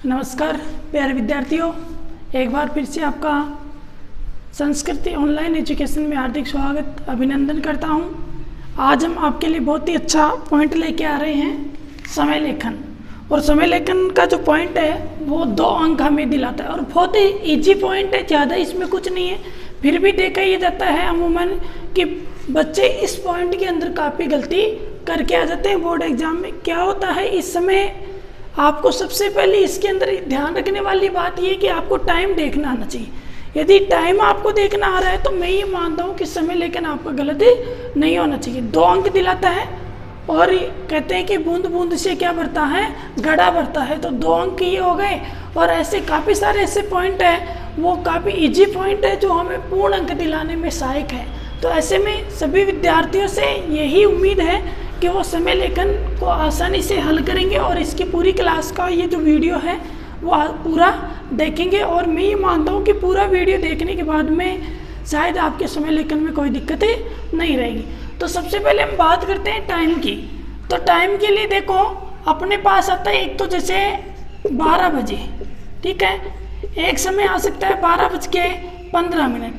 नमस्कार प्यारे विद्यार्थियों, एक बार फिर से आपका संस्कृति ऑनलाइन एजुकेशन में हार्दिक स्वागत अभिनंदन करता हूं। आज हम आपके लिए बहुत ही अच्छा पॉइंट लेके आ रहे हैं, समय लेखन। और समय लेखन का जो पॉइंट है वो 2 अंक हमें दिलाता है और बहुत ही ईजी पॉइंट है, ज़्यादा इसमें कुछ नहीं है। फिर भी देखा ये जाता है अमूमन कि बच्चे इस पॉइंट के अंदर काफ़ी गलती करके आ जाते हैं बोर्ड एग्जाम में। क्या होता है इस समय, आपको सबसे पहले इसके अंदर ध्यान रखने वाली बात ये कि आपको टाइम देखना आना चाहिए। यदि टाइम आपको देखना आ रहा है तो मैं ये मानता हूँ कि समय लेकिन आपका गलत नहीं होना चाहिए। 2 अंक दिलाता है और कहते हैं कि बूंद बूंद से क्या भरता है, घड़ा भरता है। तो 2 अंक ये हो गए। और ऐसे काफ़ी सारे ऐसे पॉइंट हैं, वो काफ़ी इजी पॉइंट है जो हमें पूर्ण अंक दिलाने में सहायक है। तो ऐसे में सभी विद्यार्थियों से यही उम्मीद है कि वो समय लेखन को आसानी से हल करेंगे और इसकी पूरी क्लास का ये जो वीडियो है वो पूरा देखेंगे। और मैं ये मानता हूँ कि पूरा वीडियो देखने के बाद में शायद आपके समय लेखन में कोई दिक्कतें नहीं रहेगी। तो सबसे पहले हम बात करते हैं टाइम की। तो टाइम के लिए देखो अपने पास आता है एक तो जैसे 12 बजे, ठीक है, एक समय आ सकता है 12:15,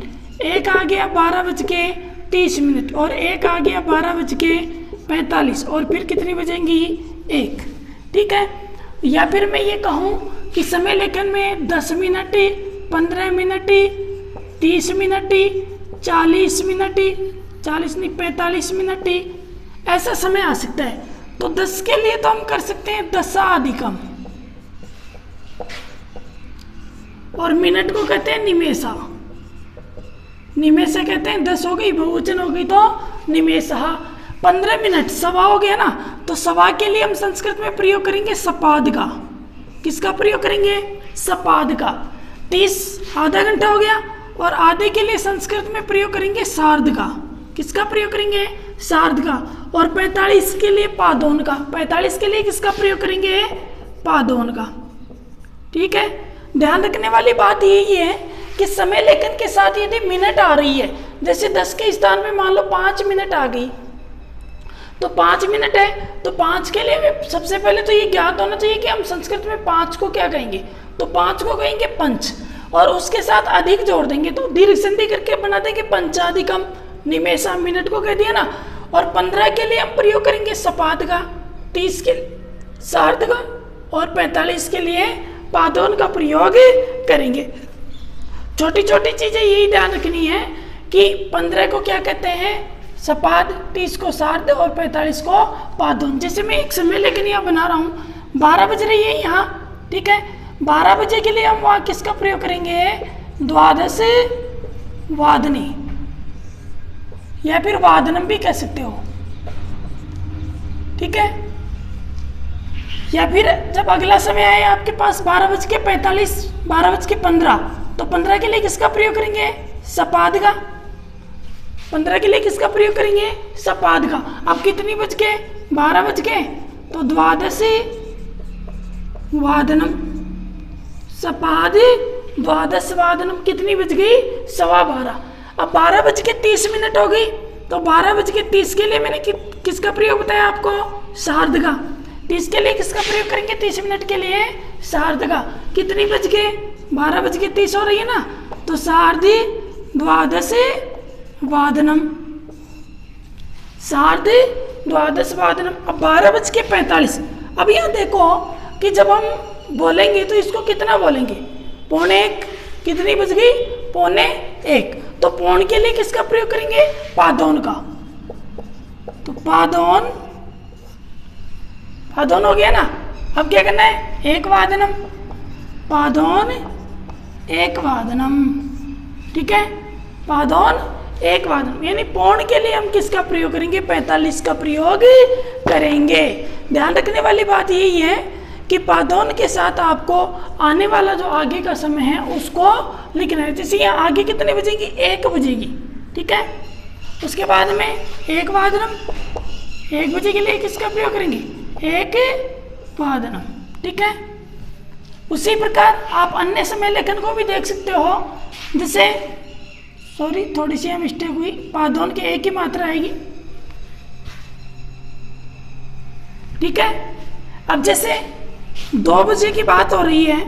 एक आ गया 12:30 और एक आ गया 12:45 और फिर कितनी बजेंगी 1, ठीक है। या फिर मैं ये कहूँ कि समय लेखन में 10 मिनट, 15 मिनट, 30 मिनट, 40 मिनट, 40 नहीं 45 मिनट ऐसा समय आ सकता है। तो 10 के लिए तो हम कर सकते हैं 10 अधिकम, और मिनट को कहते हैं निमेषा। निमेषा कहते हैं 10 हो गई, बहुवचन हो गई तो निमेषा। 15 मिनट सवा हो गया ना, तो सवा के लिए हम संस्कृत में प्रयोग करेंगे सपाद का। किसका प्रयोग करेंगे? सपाद का। 30 आधा घंटा हो गया और आधे के लिए संस्कृत में प्रयोग करेंगे सार्ध का। किसका प्रयोग करेंगे? सार्ध का। और 45 के लिए पादोन का। 45 के लिए किसका प्रयोग करेंगे? पादोन का, ठीक है। ध्यान रखने वाली बात यही है कि समय लेखन के साथ यदि मिनट आ रही है, जैसे 10 के स्थान पे मान लो 5 मिनट आ गई, तो 5 मिनट है, तो 5 के लिए सबसे पहले तो ये ज्ञात होना चाहिए कि हम संस्कृत में 5 को क्या कहेंगे। तो 5 को कहेंगे पंच, और उसके साथ अधिक जोड़ देंगे तो दीर्घ संधि करके बना देंगे पंचाधिकम। निमेषा मिनट को कह दिया ना। और 15 के लिए हम प्रयोग करेंगे सपाद का, 30 के सार्ध का और 45 के लिए पादोन का प्रयोग करेंगे। छोटी छोटी चीजें यही ध्यान रखनी है कि 15 को क्या कहते हैं? सपाद, 30 को सार्ध और 45 को पादोन। जैसे मैं एक समय लेकिन यहाँ बना रहा हूँ, 12 बज रही है यहाँ, ठीक है। 12 बजे के लिए हम वहाँ किसका प्रयोग करेंगे? द्वादश वादनी, या फिर वादनम भी कह सकते हो, ठीक है। या फिर जब अगला समय आए आपके पास 12:45, 12:15, तो 15 के लिए किसका प्रयोग करेंगे? सपाद का। 15 के लिए किसका प्रयोग करेंगे? सपाद का। अब कितनी बज गए? 12 बज गए, तो द्वादश वादनम, सपाद द्वादश वादनम। कितनी बज गई? 12:15। अब 12:30 हो गई, तो 12:30 के लिए मैंने किसका प्रयोग बताया आपको? सार्ध का। 30 के लिए किसका प्रयोग करेंगे? 30 मिनट के लिए सार्ध का। कितनी बज गए? 12:30 हो रही है ना, तो सार्ध द्वादश वादनम, सार्ध द्वादश वादनम। अब 12:45। अब यहाँ देखो कि जब हम बोलेंगे तो इसको कितना बोलेंगे? 1:45। कितनी बज गई? 1:45। तो पौन के लिए किसका प्रयोग करेंगे? पादोन का। तो पादोन, पादोन हो गया ना। अब क्या करना है? 1 वादनम, पादोन 1 वादनम, ठीक है। पादोन 1 वादनम, यानी पौन के लिए हम किसका प्रयोग करेंगे? 45 का प्रयोग करेंगे। ध्यान रखने वाली बात यही है कि पादोन के साथ आपको आने वाला जो आगे का समय है उसको लिखना है। जैसे यहाँ आगे कितने बजेगी? 1 बजेगी, ठीक है। उसके बाद में 1 वादनम, 1 बजे के लिए किसका प्रयोग करेंगे? 1 वादनम, ठीक है। उसी प्रकार आप अन्य समय लेखन को भी देख सकते हो। जैसे सॉरी थोड़ी सी मिस्टेक हुई, पादोन के 1 की मात्रा आएगी, ठीक है। अब जैसे 2 बजे की बात हो रही है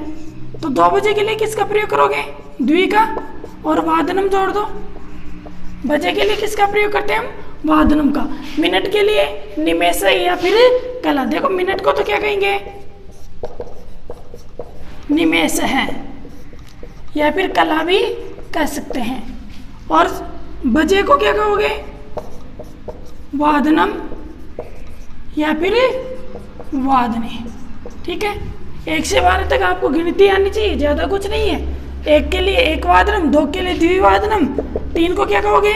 तो 2 बजे के लिए किसका प्रयोग करोगे? द्वि का, और वादनम जोड़ दो। बजे के लिए किसका प्रयोग करते हैं हम? वादनम का। मिनट के लिए निमेष या फिर कला। देखो मिनट को तो क्या कहेंगे? निमेष है, या फिर कला भी कह सकते हैं। और बजे को क्या कहोगे? वादनम या फिर वादने। ठीक है, 1 से 12 तक आपको गिनती आनी चाहिए, ज्यादा कुछ नहीं है। 1 के लिए 1 वादनम, 2 के लिए द्विवादनम, 3 को क्या कहोगे?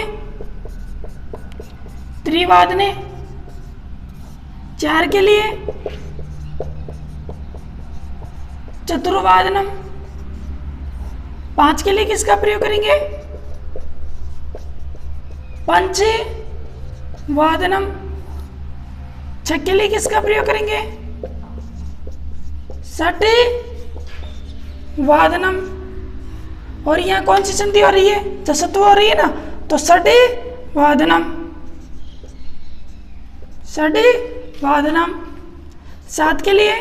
त्रिवादने। 4 के लिए चतुर्वादनम। 5 के लिए किसका प्रयोग करेंगे? पंचवादनम। 6 के लिए किसका प्रयोग करेंगे? षटवादनम। और यहाँ कौन सी संधि हो रही है? चसत्व हो रही है ना, तो षटवादनम। षटवादनम। 7 के लिए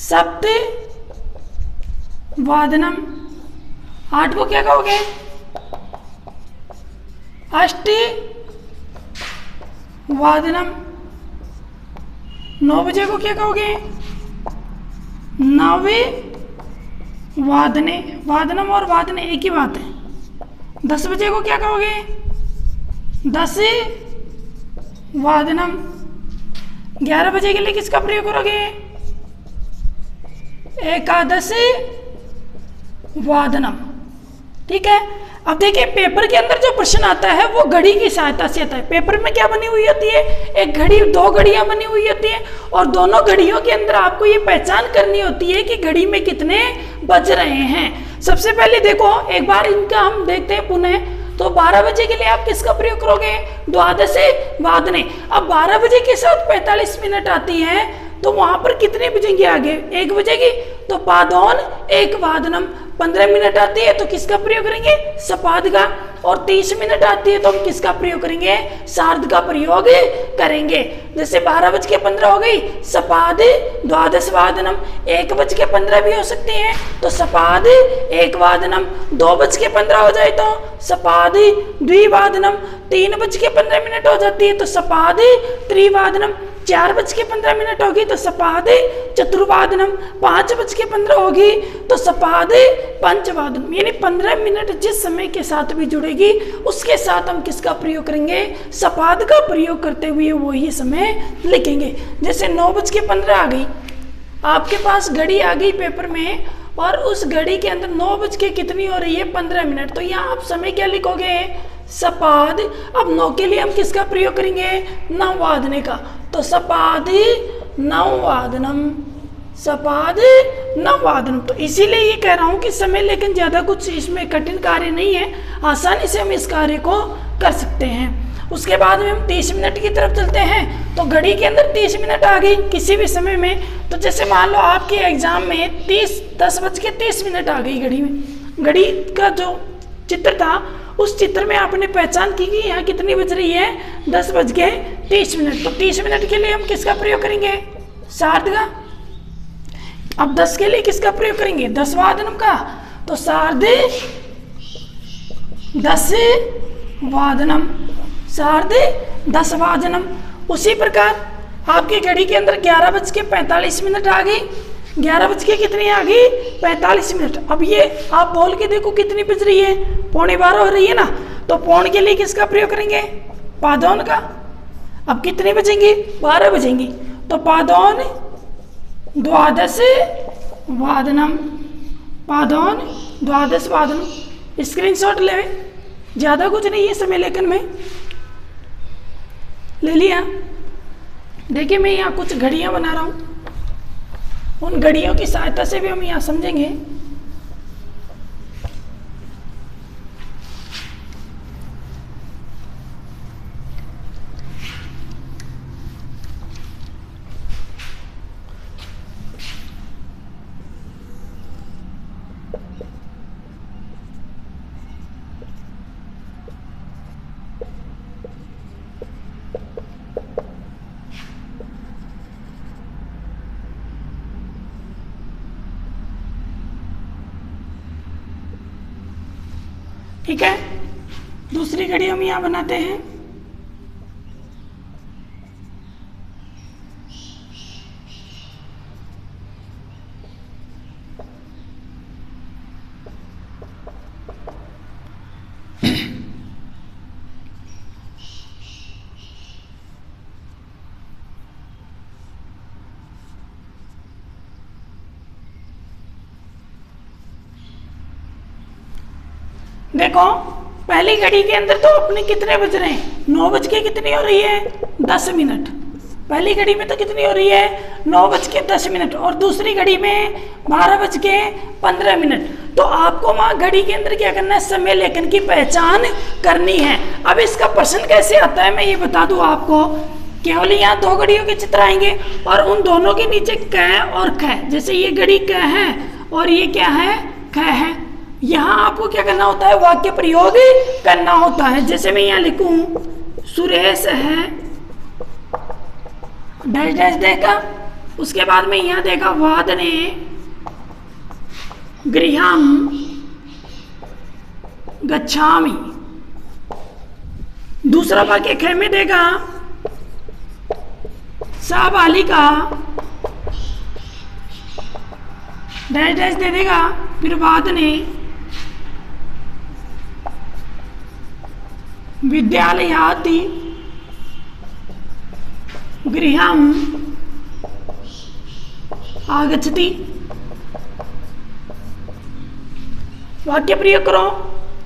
सप्तवादनम। 8 को क्या कहोगे? अष्टवादनम। 9 बजे को क्या कहोगे? नववादने। वादनम और वादने एक ही बात है। 10 बजे को क्या कहोगे? 10वादनम। 11 बजे के लिए किसका प्रयोग करोगे? एकादशी वादनम। ठीक है, अब देखिए पेपर के अंदर जो प्रश्न आता है वो घड़ी की सहायता से आता है। पेपर में क्या बनी हुई होती है? एक घड़ी, 2 घड़ियां बनी हुई होती है, और दोनों घड़ियों के अंदर आपको ये पहचान करनी होती है कि घड़ी में कितने बज रहे हैं। सबसे पहले देखो एक बार इनका हम देखते हैं पुनः। तो 12 बजे के लिए आप किसका प्रयोग करोगे? द्वादशी वादने। अब 12 बजे के साथ 45 मिनट आती है, तो वहां पर कितने बजेंगे आगे? 1 बजेगी, तो पादौन 1 वादनम। 15 मिनट आती है तो किसका प्रयोग करेंगे? सपाद का। और 30 मिनट आती है तो हम किसका प्रयोग करेंगे? सार्ध का प्रयोग करेंगे। जैसे 12:15 हो गई, सपाद द्वादश वादनम। 1:15 भी हो सकती है तो सपाद 1 वादनम। 2:15 हो जाए तो सपाद द्विवादनम। 3:15 हो जाती है तो सपाद त्रिवादनम। 4:15 होगी तो सपाद चतुर्वादनम। 5:15 होगी तो सपाद पंचवादनम। यानी 15 मिनट जिस समय के साथ भी जुड़ेगी उसके साथ हम किसका प्रयोग करेंगे? सपाद का प्रयोग करते हुए वही समय लिखेंगे। जैसे 9:15 आ गई, आपके पास घड़ी आ गई पेपर में, और उस घड़ी के अंदर 9 बज के कितनी हो रही है? 15 मिनट। तो यहाँ आप समय क्या लिखोगे? सपाद। अब 9 के लिए हम किसका प्रयोग करेंगे? नववादने का। तो सपाद नववादनम। सपाद नववादनम। तो इसीलिए ये कह रहा हूं कि समय, लेकिन ज्यादा कुछ इसमें कठिन कार्य नहीं है, आसानी से हम इस कार्य को कर सकते हैं। उसके बाद में हम 30 मिनट की तरफ चलते हैं। तो घड़ी के अंदर 30 मिनट आ गई किसी भी समय में। तो जैसे मान लो आपके एग्जाम में 10:30 आ गई घड़ी में। घड़ी का जो चित्र था उस चित्र में आपने पहचान की कि यहाँ कितनी बज रही है? 10:30। तो 30 मिनट के लिए हम किसका प्रयोग करेंगे? सार्ध का। अब 10 के लिए किसका प्रयोग करेंगे? 10 वादनम का। तो सार्ध 10 वादनम। सार्ध 10 वादनम। उसी प्रकार आपकी घड़ी के अंदर 11:45 आ गई। 11 बज के कितनी आ गई? 45 मिनट। अब ये आप बोल के देखो कितनी बज रही है? 11:15 हो रही है ना। तो पौन के लिए किसका प्रयोग करेंगे? पादौन का। अब कितनी बजेंगी? 12 बजेंगी। तो पादौन द्वादश वादनम। पादौन द्वादश वादनम। स्क्रीनशॉट ले, ज्यादा कुछ नहीं है समय लेखन में। ले लिया। देखिए मैं यहाँ कुछ घड़ियां बना रहा हूँ, उन घड़ियों की सहायता से भी हम यहाँ समझेंगे। ठीक है, दूसरी घड़ी हम यहाँ बनाते हैं। देखो पहली घड़ी के अंदर तो अपने कितने बज रहे हैं, 9 बज के कितनी हो रही है 10 मिनट। पहली घड़ी में तो कितनी हो रही है 9 बज के 10 मिनट, और दूसरी घड़ी में 12 बज के 15 मिनट। तो आपको वहां घड़ी के अंदर क्या करना है, समय लेखन की पहचान करनी है। अब इसका प्रश्न कैसे आता है मैं ये बता दूं आपको। केवल यहाँ 2 घड़ियों के चित्र आएंगे और उन दोनों के नीचे क और ख, जैसे ये घड़ी क है और ये क्या है ख है। यहाँ आपको क्या करना होता है, वाक्य प्रयोग करना होता है। जैसे मैं यहाँ लिखूं सुरेश है डैश डैश देखा, उसके बाद में यहाँ देखा वादने गृहम गच्छामि। दूसरा वाक्य ख में देगा सा बालिका डैश डैश दे देगा, फिर वादने विद्यालयाति गृहम आगच्छति। वाक्य प्रयोग करो।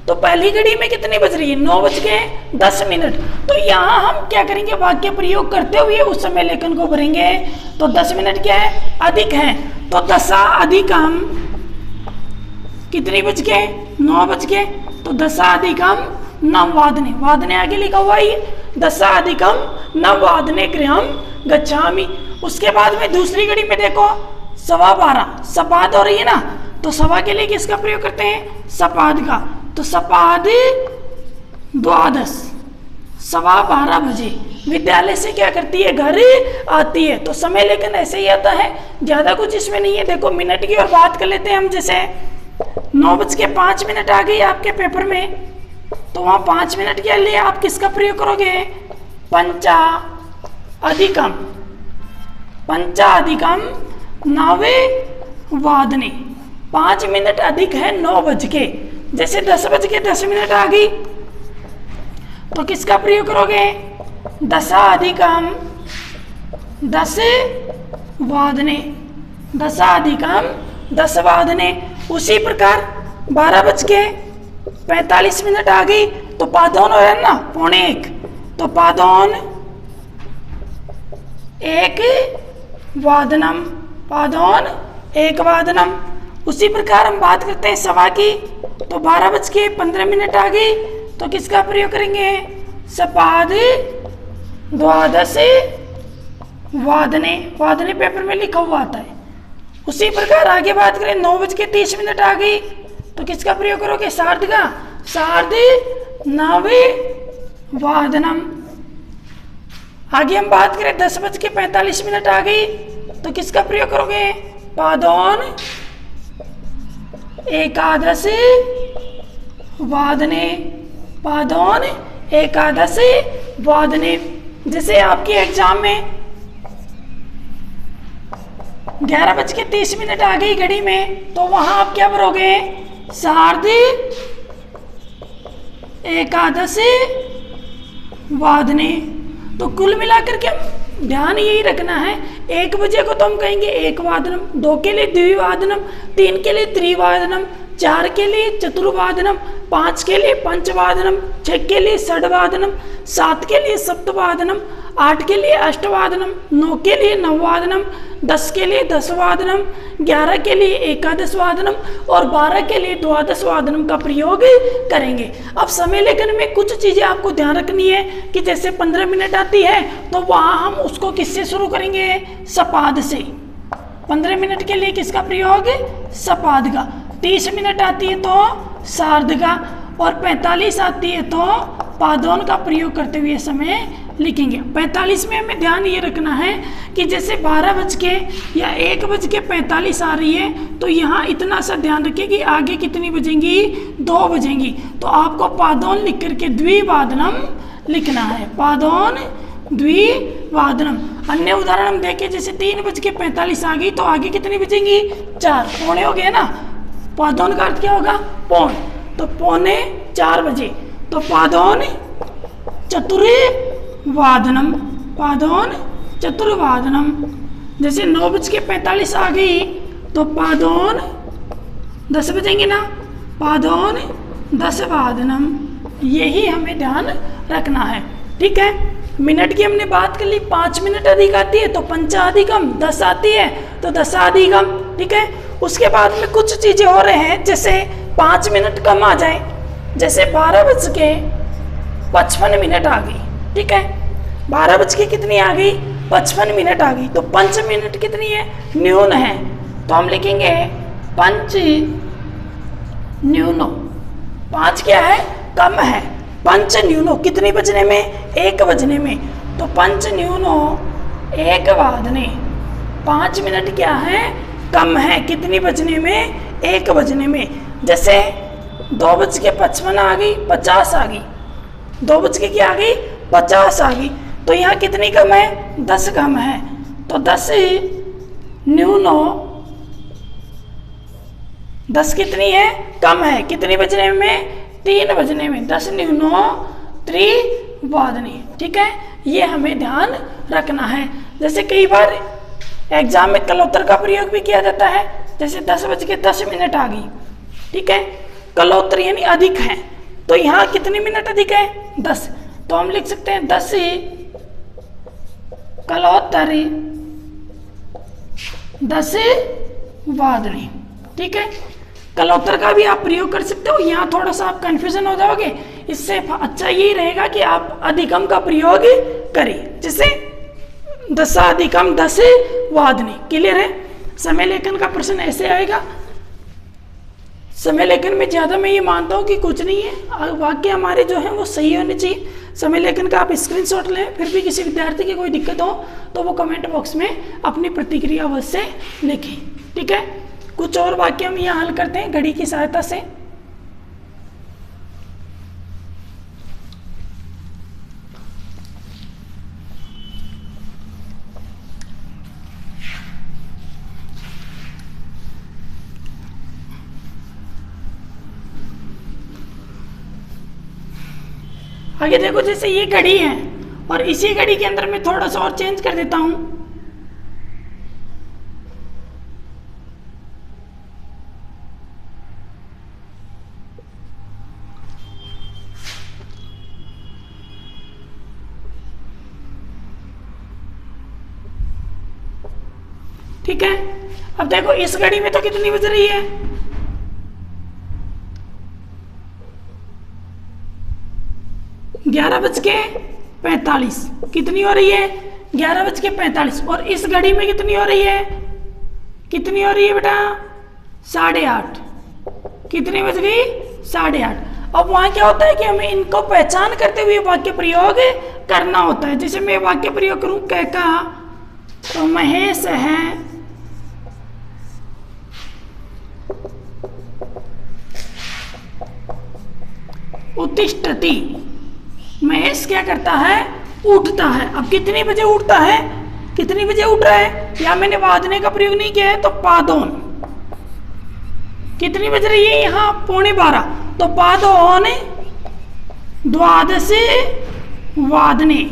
तो पहली घड़ी में कितनी बज रही है 9 बज के 10 मिनट। तो यहाँ हम क्या करेंगे, वाक्य प्रयोग करते हुए उस समय लेखन को भरेंगे। तो 10 मिनट क्या है अधिक है, तो दशा अधिकम कितनी बज के 9 बज के, तो दशा अधिकम नववादने, वादने आगे लिखा हुआ है, दशा अधिकम नववादने गृहम गच्छामि। उसके बाद में दूसरी घड़ी में देखो 12:15 सपाद हो रही है ना, तो सवा के लिए किसका प्रयोग करते हैं सपाद का। तो सपाद द्वादश 12:15 बजे विद्यालय से क्या करती है घर आती है। तो समय लेकिन ऐसे ही आता है, ज्यादा कुछ इसमें नहीं है। देखो मिनट की और बात कर लेते हैं हम। जैसे 9 बज के 5 मिनट आ गई आपके पेपर में, तो वहां 5 मिनट के लिए आप किसका प्रयोग करोगे पंचा अधिकम नवे वादने। 5 मिनट अधिक है 9 बज के। जैसे 10 बज के 10 मिनट आ गई तो किसका प्रयोग करोगे दशा अधिकम 10 वादने, दशा अधिकम 10 वादने। उसी प्रकार 12 बज के 45 मिनट आ गई तो पादौन हो ना 1:45, तो पादौन 1 वादनम, पादौन 1 वादनम। उसी प्रकार हम बात करते हैं सवा की, तो 12 बज के 15 मिनट आ गई तो किसका प्रयोग करेंगे सपाद द्वादश वादने, वादने पेपर में लिखा हुआ आता है। उसी प्रकार आगे बात करें 9 बज के 30 मिनट आ गई तो किसका प्रयोग करोगे सार्ध का, सार्ध नवे वादनम। आगे हम बात करें 10 बज के 45 मिनट आ गई तो किसका प्रयोग करोगे पादौन एकादश वादने, पादौन एकादश वादने। जैसे आपके एग्जाम में 11 बज के 30 मिनट आ गई घड़ी में तो वहां आप क्या भरोगे सार्ध एकादश वादने। तो कुल मिलाकर के ध्यान यही रखना है, 1 बजे को तो हम कहेंगे 1 वादनम, 2 के लिए द्विवादनम, 3 के लिए त्रिवादनम, 4 के लिए चतुर्वादनम, 5 के लिए पंचवादनम, 6 के लिए षड्वादनम, 7 के लिए सप्तवादनम, 8 के लिए अष्टवादनम, 9 के लिए नववादनम, 10 के लिए दशवादनम, 11 के लिए एकादश वादनम और 12 के लिए द्वादश वादनम का प्रयोग करेंगे। अब समय लेखन में कुछ चीजें आपको ध्यान रखनी है कि जैसे 15 मिनट आती है तो वहां हम उसको किससे शुरू करेंगे सपाद से। 15 मिनट के लिए किसका प्रयोग सपाद का, 30 मिनट आती है तो सार्ध का और 45 आती है तो पादौन का प्रयोग करते हुए समय लिखेंगे। 45 में हमें ध्यान ये रखना है कि जैसे 12 बज के या 1:45 आ रही है, तो यहाँ इतना सा ध्यान रखिए कि आगे कितनी बजेंगी, 2 बजेंगी। तो आपको पादोन लिख करके द्विवादनम लिखना है, पादोन द्विवादनम। अन्य उदाहरण हम देखें, जैसे 3:45 आ गई तो आगे कितनी बजेंगी, 4, पौने हो गए ना। पादोन का अर्थ क्या होगा, पौन, तो 3:45 बजे। तो पादोन चतुर्वादनम, पादोन चतुर्वादनम। जैसे 9:45 आ गई तो पादोन 10 बजेंगे ना, पादोन 10 वादनम। यही हमें ध्यान रखना है, ठीक है। मिनट की हमने बात कर ली, 5 मिनट अधिक आती है तो पंचाधिकम, 10 आती है तो दशाधिकम, ठीक है। उसके बाद में कुछ चीजें हो रहे हैं, जैसे 5 मिनट कम आ जाए, जैसे 12:55 आ गई, ठीक है। 12 कितनी आ गई, 55 आ गई, तो 5 मिनट कितनी है, न्यून है, तो हम लिखेंगे 5 न्यूनो। 5 क्या है, कम है, 5 न्यूनो कितनी बजने में, 1 बजने में, तो 5 न्यूनो 1 वादने। 5 मिनट क्या है, कम है, कितनी बजने में, 1 बजने में। जैसे 2:55 आ गई, 50 आ गई, 2 क्या आ गई, 50 आ गई, तो यहाँ कितनी कम है, 10 कम है, तो 10 न्यूनो 10 कितनी है, कम है, कितनी बजने में, 3 बजने में, 10 न्यूनो 3 वादनी, ठीक है। ये हमें ध्यान रखना है। जैसे कई बार एग्जाम में कलोत्तर का प्रयोग भी किया जाता है, जैसे 10:10 आ गई, ठीक है, कलोत्तर यानी अधिक है, तो यहाँ कितनी मिनट अधिक है, 10, तो हम लिख सकते हैं 10 कलोत्तरी 10 वादनी, ठीक है। कलोत्तर का भी आप प्रयोग कर सकते हो, यहाँ थोड़ा सा आप कंफ्यूजन हो जाओगे, इससे अच्छा यही रहेगा कि आप अधिकम का प्रयोग करें, जैसे दशाधिकम 10 वादनी। क्लियर है। समय लेखन का प्रश्न ऐसे आएगा। समय लेखन में ज़्यादा मैं ये मानता हूँ कि कुछ नहीं है, वाक्य हमारे जो हैं वो सही होने चाहिए। समय लेखन का आप स्क्रीनशॉट लें, फिर भी किसी विद्यार्थी की कोई दिक्कत हो तो वो कमेंट बॉक्स में अपनी प्रतिक्रिया अवश्य लिखें, ठीक है। कुछ और वाक्य हम यहाँ हल करते हैं घड़ी की सहायता से। आगे देखो, जैसे ये घड़ी है और इसी घड़ी के अंदर मैं थोड़ा सा और चेंज कर देता हूं। ठीक है, अब देखो इस घड़ी में तो कितनी बज रही है, 11:45। कितनी हो रही है, 11:45। और इस घड़ी में कितनी हो रही है, कितनी हो रही है बेटा, 8:30। कितनी बज गई, 8:30। अब वहां क्या होता है कि हमें इनको पहचान करते हुए वाक्य प्रयोग करना होता है। जैसे मैं वाक्य प्रयोग करूं कह का, तो महेश है उत्तिष्ठति। महेश क्या करता है, उठता है। अब कितनी बजे उठता है, कितनी बजे उठ रहा है, या मैंने वादने का प्रयोग नहीं किया है, तो पादोन। कितनी बज रही है यहाँ, 11:15, तो पादोन 12 वादने,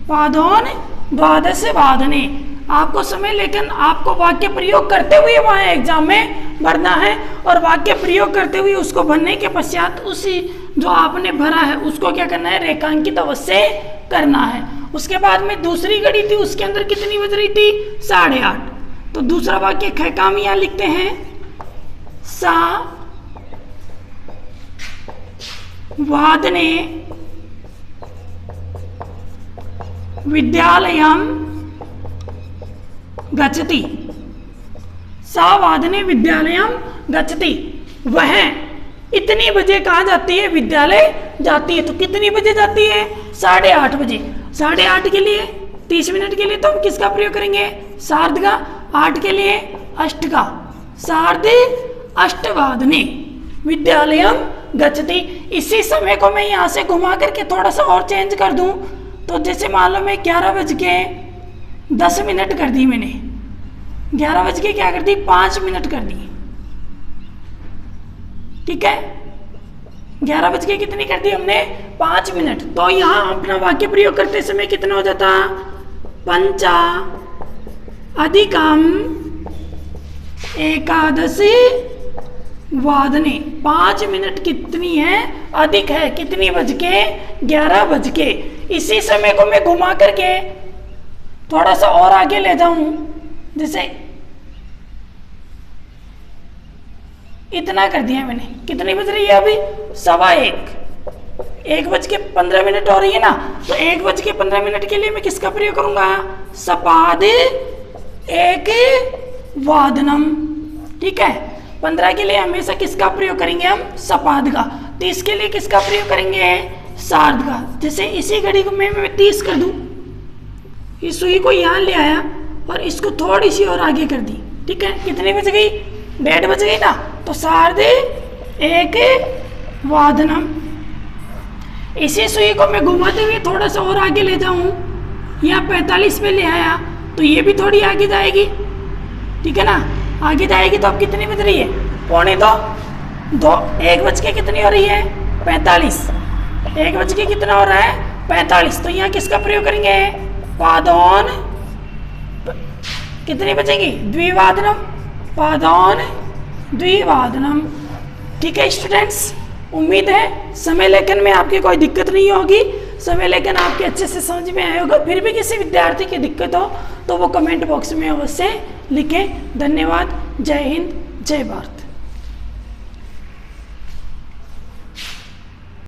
पादोन 12 वादने। आपको समय लेकिन आपको वाक्य प्रयोग करते हुए वहां एग्जाम में भरना है, और वाक्य प्रयोग करते हुए उसको भरने के पश्चात उसी जो आपने भरा है उसको क्या करना है, रेखांकित अवश्य करना है। उसके बाद में दूसरी घड़ी थी, उसके अंदर कितनी बज रही थी, 8:30। तो दूसरा वाक्य खैकाम यहाँ लिखते हैं, सा वादने विद्यालयम गच्छति। सा वादने विद्यालयम गच्छति, वह इतनी बजे कहाँ जाती है, विद्यालय जाती है। तो कितनी बजे जाती है, 8:30 बजे। 8:30 के लिए 30 मिनट के लिए तो हम किसका प्रयोग करेंगे? सार्ध का। 8 के लिए अष्ट का। सार्ध अष्टवादने विद्यालयम गच्छति। इसी समय को मैं यहाँ से घुमा करके थोड़ा सा और चेंज कर दूं तो जैसे मान लो मैं 11:10 कर दी मैंने, 11 क्या कर दी? 5 मिनट कर दी। ठीक है, 11 कितनी कर दी हमने? 5 मिनट। तो यहाँ अपना वाक्य प्रयोग करते समय कितना हो जाता? पंचा अधिकम एकादशी वादने। 5 मिनट कितनी है? अधिक है। कितनी बज के? 11। इसी समय को मैं घुमा करके थोड़ा सा और आगे ले जाऊं, जैसे इतना कर दिया मैंने। कितनी बज रही है अभी? 1:15। 1:15 हो रही है ना, तो 1:15 के लिए मैं किसका प्रयोग करूंगा? सपाद एक वादनम। ठीक है, 15 के लिए हमेशा किसका प्रयोग करेंगे हम? सपाद का। 30 के लिए किसका प्रयोग करेंगे? सार्ध का। जैसे इसी घड़ी को मैं 30 कर दूं, इस सुई को यहाँ ले आया और इसको थोड़ी सी और आगे कर दी। ठीक है, कितनी बज गई? 1:30 बज गई ना, तो सार्ध एक वादनम। इसी सुई को मैं घुमाते हुए थोड़ा सा और आगे ले जाऊं, या 45 पे ले आया तो ये भी थोड़ी आगे जाएगी। ठीक है ना, आगे जाएगी तो अब कितनी बज रही है? 1:45। 1 कितनी हो रही है? 45। 1 कितना हो रहा है? 45। तो यहाँ किसका प्रयोग करेंगे? पादोन। कितनी बचेगी? द्विवादनम। पादोन द्विवादनम। ठीक है स्टूडेंट्स, उम्मीद है समय लेखन में आपकी कोई दिक्कत नहीं होगी। समय लेखन आपके अच्छे से समझ में आया होगा। फिर भी किसी विद्यार्थी की दिक्कत हो तो वो कमेंट बॉक्स में अवश्य लिखें। धन्यवाद। जय हिंद, जय भारत।